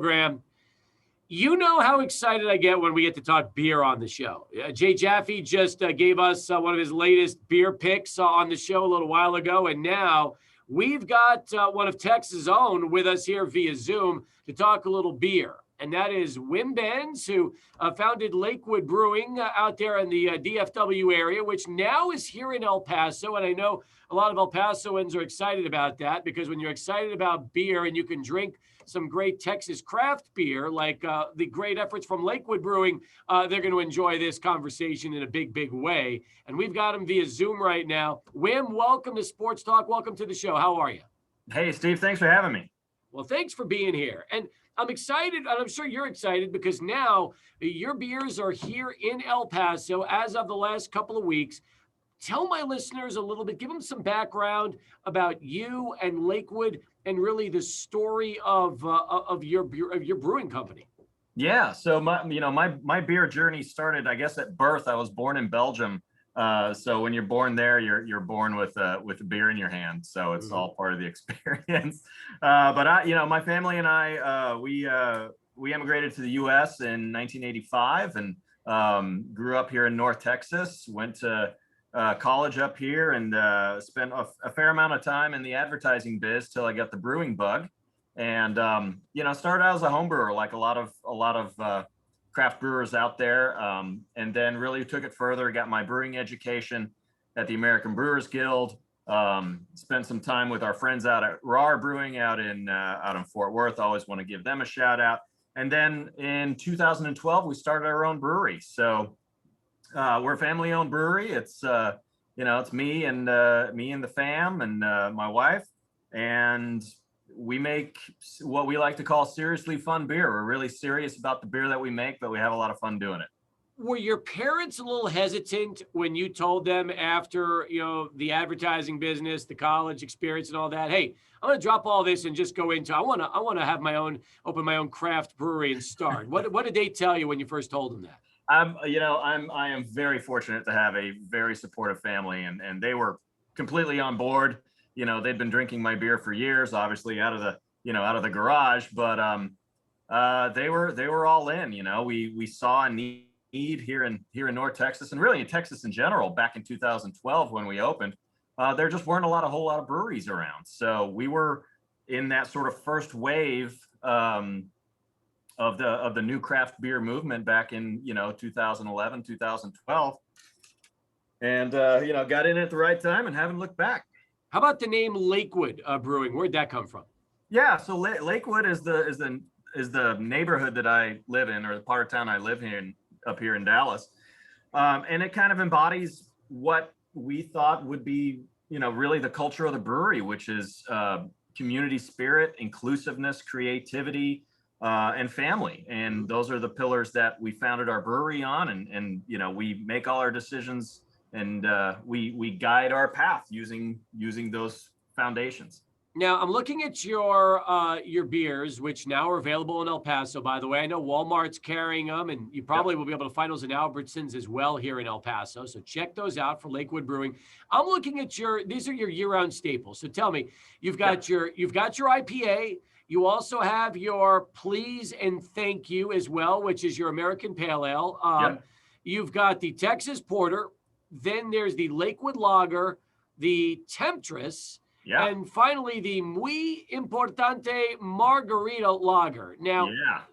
program. You know how excited I get when we get to talk beer on the show. Jay Jaffe just gave us one of his latest beer picks on the show a little while ago, and now we've got one of Texas' own with us here via Zoom to talk a little beer, and that is Wim Benz, who founded Lakewood Brewing out there in the DFW area, which now is here in El Paso, and I know a lot of El Pasoans are excited about that because when you're excited about beer and you can drink some great Texas craft beer, like the great efforts from Lakewood Brewing, they're going to enjoy this conversation in a big, big way. And we've got him via Zoom right now. Wim, welcome to Sports Talk. Welcome to the show. How are you? Hey, Steve. Thanks for having me. Well, thanks for being here. And I'm excited, and I'm sure you're excited, because now your beers are here in El Paso as of the last couple of weeks. Tell my listeners a little bit, give them some background about you and Lakewood and really the story of your brewing company. Yeah, so my beer journey started, I guess, at birth. I was born in Belgium. So when you're born there, you're born with a beer in your hand. So it's all part of the experience. But my family and I, we emigrated to the U.S. in 1985 and grew up here in North Texas. Went to college up here and spent a fair amount of time in the advertising biz till I got the brewing bug, and started out as a home brewer like a lot of craft brewers out there, and then really took it further. Got my brewing education at the American Brewers Guild. Spent some time with our friends out at RAR Brewing out in Fort Worth. Always want to give them a shout out. And then in 2012 we started our own brewery. So we're a family-owned brewery. It's it's me and the fam and my wife, and we make what we like to call seriously fun beer. We're really serious about the beer that we make, but we have a lot of fun doing it. Were your parents a little hesitant when you told them after the advertising business, the college experience, and all that? Hey, I'm going to drop all this and just go into I want to have open my own craft brewery and start. What did they tell you when you first told them that? I am very fortunate to have a very supportive family, and they were completely on board. They'd been drinking my beer for years, obviously out of the garage, but they were all in. We saw a need here in North Texas, and really in Texas in general. Back in 2012 when we opened, there just weren't a whole lot of breweries around. So we were in that sort of first wave of the new craft beer movement back in 2011, 2012, and got in at the right time and haven't looked back. How about the name Lakewood Brewing? Where'd that come from? Yeah, so Lakewood is the neighborhood that I live in, or the part of town I live in up here in Dallas, and it kind of embodies what we thought would be really the culture of the brewery, which is community spirit, inclusiveness, creativity, and family. And those are the pillars that we founded our brewery on, and we make all our decisions, and we guide our path using those foundations. Now I'm looking at your beers, which now are available in El Paso. By the way, I know Walmart's carrying them, and you probably will be able to find those in Albertsons as well here in El Paso. So check those out for Lakewood Brewing. I'm looking at these are your year-round staples. So tell me, you've got your IPA. You also have your Please and Thank You as well, which is your American Pale Ale. You've got the Texas Porter. Then there's the Lakewood Lager, the Temptress, and finally the Muy Importante Margarita Lager. Now,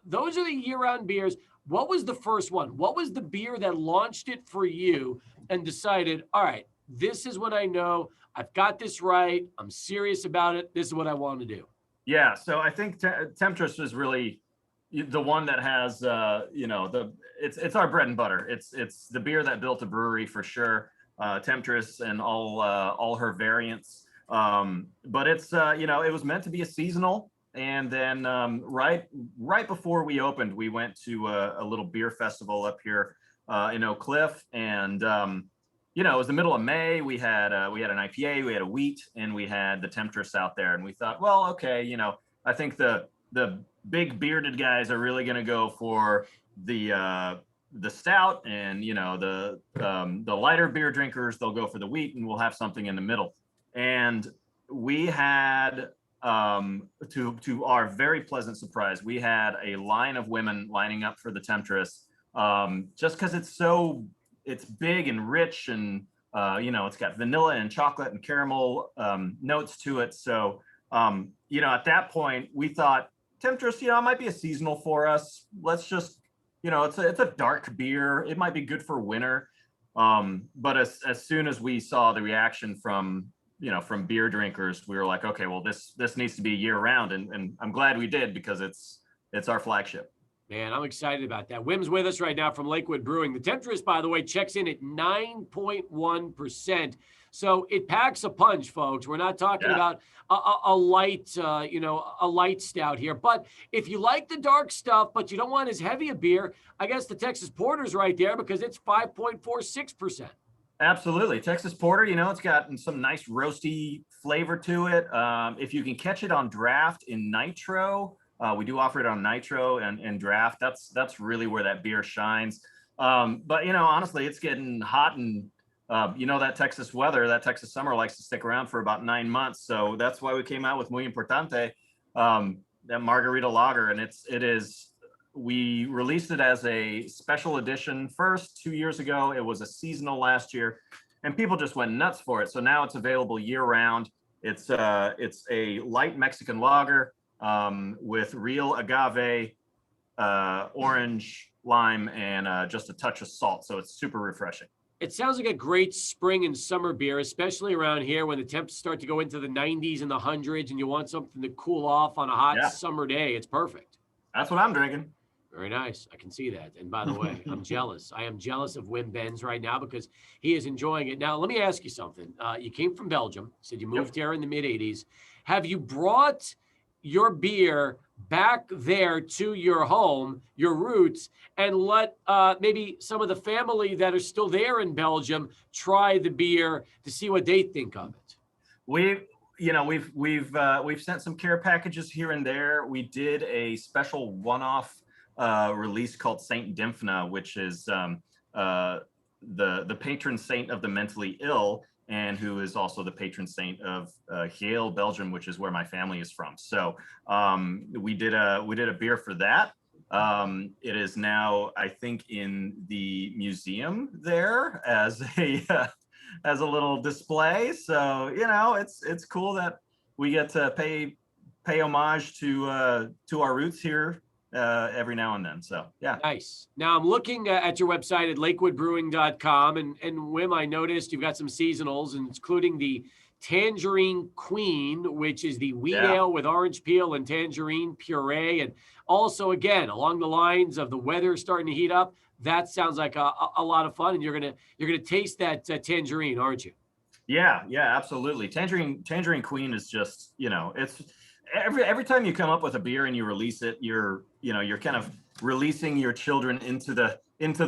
those are the year-round beers. What was the first one? What was the beer that launched it for you and decided, all right, this is what I know. I've got this right. I'm serious about it. This is what I want to do. Yeah, so I think Temptress is really the one that has, it's our bread and butter. It's the beer that built a brewery for sure. Temptress and all her variants. But it's it was meant to be a seasonal. And then right before we opened, we went to a little beer festival up here in Oak Cliff, and it was the middle of May. We had an IPA, we had a wheat, and we had the Temptress out there, and we thought, well, okay, I think the big bearded guys are really going to go for the stout, and the lighter beer drinkers, they'll go for the wheat, and we'll have something in the middle. And we had to our very pleasant surprise, we had a line of women lining up for the Temptress, just because it's big and rich, and it's got vanilla and chocolate and caramel notes to it. So at that point we thought Temptress, it might be a seasonal for us. Let's just, it's a dark beer. It might be good for winter. But as soon as we saw the reaction from beer drinkers, we were like, okay, well, this needs to be year round. And I'm glad we did, because it's our flagship. Man, I'm excited about that. Wim's with us right now from Lakewood Brewing. The Temptress, by the way, checks in at 9.1%. So it packs a punch, folks. We're not talking about a light, a light stout here. But if you like the dark stuff, but you don't want as heavy a beer, I guess the Texas Porter's right there, because it's 5.46%. Absolutely. Texas Porter, it's got some nice roasty flavor to it. If you can catch it on draft in nitro, we do offer it on nitro and draft. That's really where that beer shines. But honestly, it's getting hot, and that Texas weather, that Texas summer likes to stick around for about 9 months. So that's why we came out with Muy Importante, that margarita lager. And we released it as a special edition first 2 years ago. It was a seasonal last year, and people just went nuts for it. So now it's available year round. It's a light Mexican lager with real agave, orange, lime, and just a touch of salt. So it's super refreshing. It sounds like a great spring and summer beer, especially around here when the temps start to go into the 90s and the hundreds, and you want something to cool off on a hot summer day. It's perfect. That's what I'm drinking. Very nice. I can see that. And by the way, I'm jealous. I am jealous of Wim Benz right now, because he is enjoying it. Now, let me ask you something. You came from Belgium, said you moved here in the mid-'80s. Have you brought your beer back there to your home, your roots, and let maybe some of the family that are still there in Belgium try the beer to see what they think of it? We've sent some care packages here and there. We did a special one-off release called Saint Dymphna, which is the patron saint of the mentally ill, and who is also the patron saint of Yale, Belgium, which is where my family is from. So we did a beer for that. It is now, I think, in the museum there as a little display. So it's cool that we get to pay homage to our roots here every now and then. So yeah. Nice. Now I'm looking at your website at lakewoodbrewing.com, and Wim, I noticed you've got some seasonals, including the Tangerine Queen, which is the wheat ale with orange peel and tangerine puree. And also, again, along the lines of the weather starting to heat up, that sounds like a lot of fun. And you're gonna taste that tangerine, aren't you? Yeah, absolutely. Tangerine Queen is just, it's every time you come up with a beer and you release it, you're kind of releasing your children into the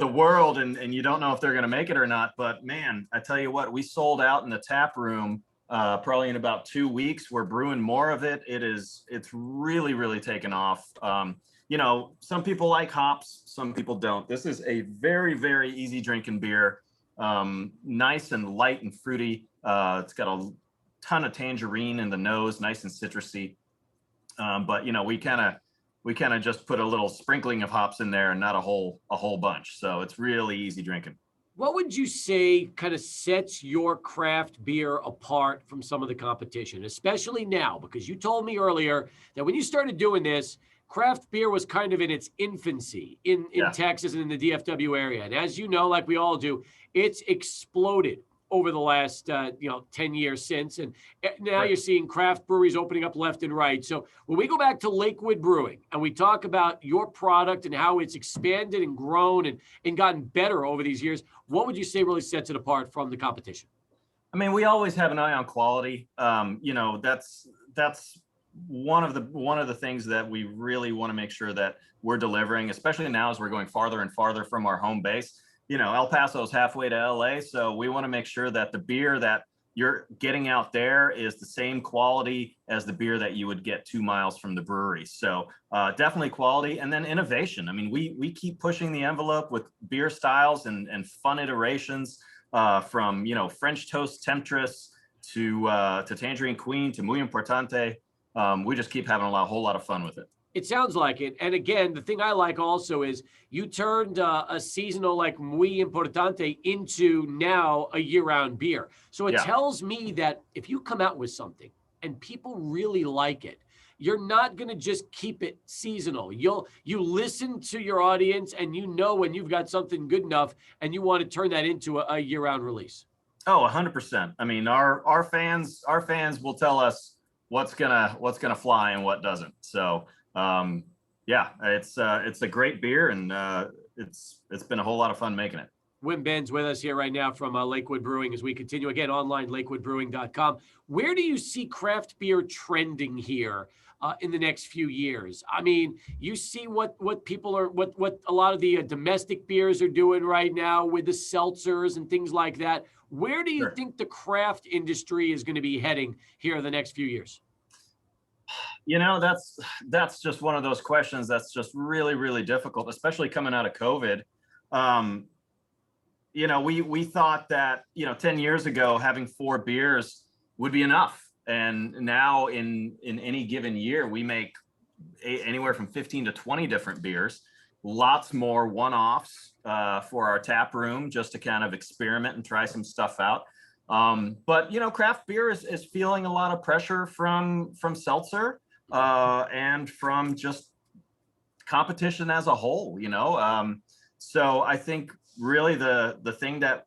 world, and you don't know if they're going to make it or not. But man, I tell you what, we sold out in the tap room probably in about 2 weeks. We're brewing more of it. It's really, really taken off. Some people like hops, some people don't. This is a very, very easy drinking beer. Nice and light and fruity. It's got a ton of tangerine in the nose, nice and citrusy. But we kind of just put a little sprinkling of hops in there and not a whole bunch. So it's really easy drinking. What would you say kind of sets your craft beer apart from some of the competition, especially now? Because you told me earlier that when you started doing this, craft beer was kind of in its infancy in Texas and in the DFW area. And as you know, like we all do, it's exploded over the last 10 years since. And now you're seeing craft breweries opening up left and right. So when we go back to Lakewood Brewing and we talk about your product and how it's expanded and grown and gotten better over these years, what would you say really sets it apart from the competition? I mean, we always have an eye on quality. That's one of the things that we really want to make sure that we're delivering, especially now as we're going farther and farther from our home base. El Paso is halfway to LA, so we want to make sure that the beer that you're getting out there is the same quality as the beer that you would get 2 miles from the brewery. So definitely quality, and then innovation. I mean, we keep pushing the envelope with beer styles and fun iterations from French Toast Temptress to Tangerine Queen to Muy Importante. we just keep having a whole lot of fun with it. It sounds like it. And again, the thing I like also is you turned a seasonal like Muy Importante into now a year-round beer. So it tells me that if you come out with something and people really like it, you're not going to just keep it seasonal. You listen to your audience, and you know when you've got something good enough and you want to turn that into a year-round release. Oh, 100%. I mean, our fans will tell us what's gonna fly and what doesn't. So yeah, it's a great beer, and it's been a whole lot of fun making it. Wim Ben's with us here right now from Lakewood Brewing as we continue again online, lakewoodbrewing.com. Where do you see craft beer trending here in the next few years? I mean, you see what people are, what a lot of the domestic beers are doing right now with the seltzers and things like that. Where do you think the craft industry is going to be heading here in the next few years? You know, that's just one of those questions that's just really, really difficult, especially coming out of COVID. You know, we thought that, 10 years ago, having 4 beers would be enough. And now in any given year, we make anywhere from 15 to 20 different beers, lots more one-offs for our tap room, just to kind of experiment and try some stuff out. But, craft beer is feeling a lot of pressure from seltzer and from just competition as a whole, So I think really the thing that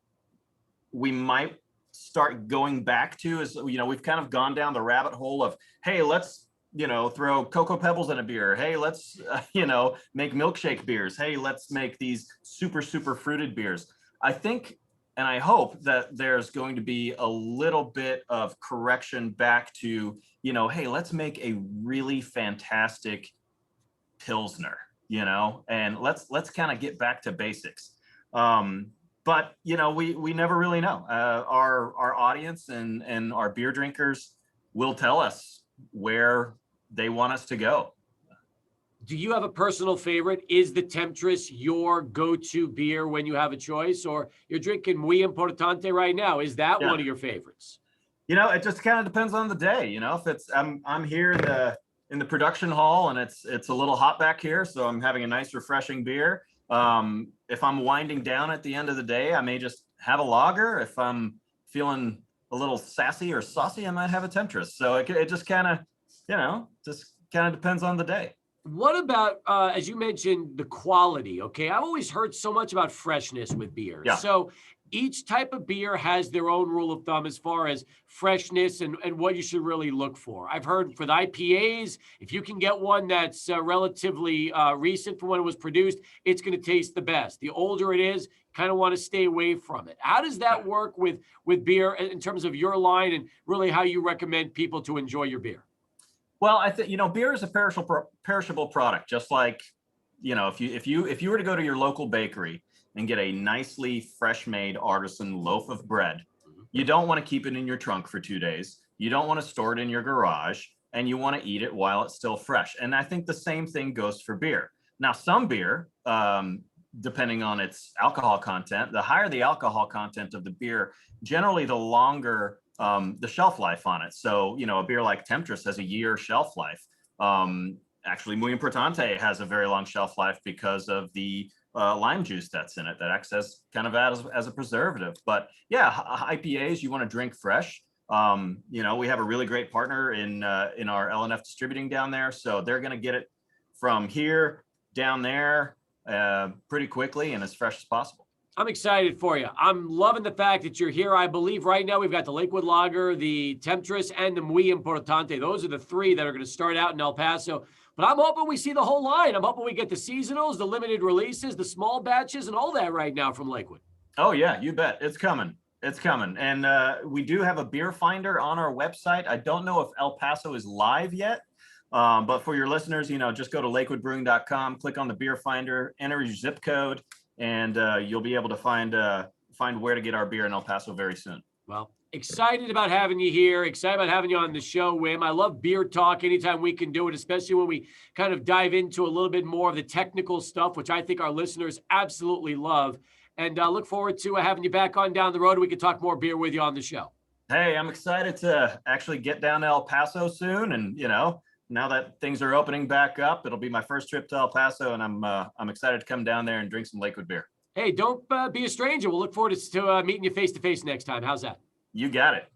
we might start going back to is, we've kind of gone down the rabbit hole of, hey, let's, throw Cocoa Pebbles in a beer. Hey, let's, make milkshake beers. Hey, let's make these super, super fruited beers. I think, and I hope that there's going to be a little bit of correction back to, hey, let's make a really fantastic Pilsner, and let's kind of get back to basics. But we never really know. Our audience and our beer drinkers will tell us where they want us to go. Do you have a personal favorite? Is the Temptress your go-to beer when you have a choice, or you're drinking Muy Importante right now? Is that one of your favorites? It just kind of depends on the day. If it's I'm here in the production hall and it's a little hot back here, so I'm having a nice refreshing beer. If I'm winding down at the end of the day, I may just have a lager. If I'm feeling a little sassy or saucy, I might have a Temptress. So it just kind of, just kind of depends on the day. What about, as you mentioned, the quality? Okay, I've always heard so much about freshness with beer. Yeah. So each type of beer has their own rule of thumb as far as freshness and what you should really look for. I've heard for the IPAs, if you can get one that's relatively recent from when it was produced, it's going to taste the best. The older it is, kind of want to stay away from it. How does that work with beer in terms of your line and really how you recommend people to enjoy your beer? Well, I think, beer is a perishable product, just like, if you were to go to your local bakery and get a nicely fresh made artisan loaf of bread, you don't want to keep it in your trunk for 2 days. You don't want to store it in your garage, and you want to eat it while it's still fresh. And I think the same thing goes for beer. Now, some beer, depending on its alcohol content, the higher the alcohol content of the beer, generally the longer the shelf life on it. So, a beer like Temptress has a year shelf life. Actually, Muy Importante has a very long shelf life because of the lime juice that's in it that acts as kind of as a preservative. But yeah, IPAs, you want to drink fresh. We have a really great partner in our LNF distributing down there. So they're going to get it from here down there pretty quickly and as fresh as possible. I'm excited for you. I'm loving the fact that you're here. I believe right now we've got the Lakewood Lager, the Temptress, and the Muy Importante. Those are the 3 that are going to start out in El Paso. But I'm hoping we see the whole line. I'm hoping we get the seasonals, the limited releases, the small batches, and all that right now from Lakewood. Oh, yeah, you bet. It's coming. It's coming. And we do have a beer finder on our website. I don't know if El Paso is live yet. But for your listeners, just go to lakewoodbrewing.com, click on the beer finder, enter your zip code, and you'll be able to find where to get our beer in El Paso very soon. Well, excited about having you here. Excited about having you on the show, Wim. I love beer talk anytime we can do it, especially when we kind of dive into a little bit more of the technical stuff, which I think our listeners absolutely love. And look forward to having you back on down the road. We can talk more beer with you on the show. Hey, I'm excited to actually get down to El Paso soon. And, now that things are opening back up, it'll be my first trip to El Paso, and I'm excited to come down there and drink some Lakewood beer. Hey, don't be a stranger. We'll look forward to meeting you face to face next time. How's that? You got it.